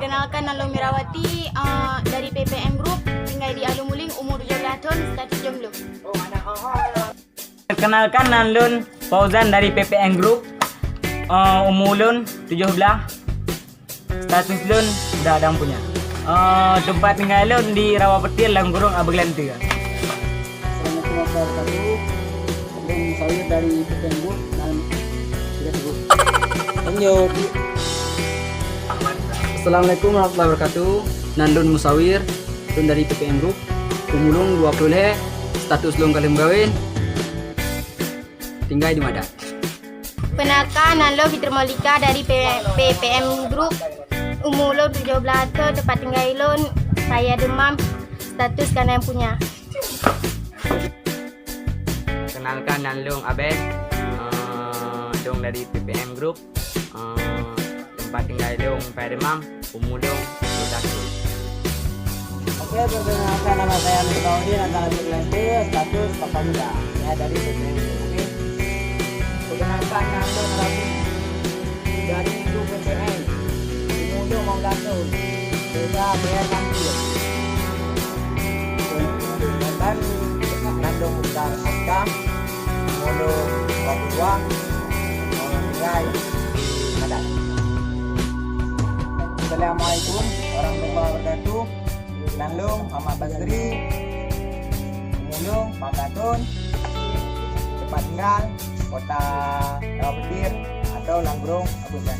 Perkenalkan, Nalung Mirawati dari PPM Group, tinggal di Alumuling, umur 17 tahun, status jomblo. Perkenalkan, Nalun Fauzan dari PPM Group, umur lun 17, status lun sudah ada punya. Tempat tinggal lun di Rawapetir, Langgurung, Abeglan 3. Assalamualaikum warahmatullahi wabarakatuh. Saya dari PPM Group dan tidak sebut. Lanjut. Assalamualaikum warahmatullahi wabarakatuh. Nandun Musawir, Dun dari PPM Group. Umulung 20, status lung kalim gawin. Tinggal di Madat. Penaka Nalo Fitri Maulika dari PPM Group, umur lo 17 tahun, tempat tinggal lon saya demam, status karena yang punya. Kenalkan, Nalung Abed, dong dari PPM Group, tempat tinggal dong Pademam, umur dong 12 tahun. Oke, perkenalkan nama saya Nurkaudin antara Lente, status Papa Muda. Saya dari PPM Group. Oke. Perkenalkan Nando Rabu dari Grup PPM. Umur 15 tahun. Beda bayar kampung. Dan Nando Mukhtar Askam. Umur 22. Tinggal di Madat. Assalamualaikum warahmatullahi wabarakatuh. Nandung Muhammad Basri, umur 14 tahun, tempat tinggal kota Rawapetir atau Langgurung, Abeglan.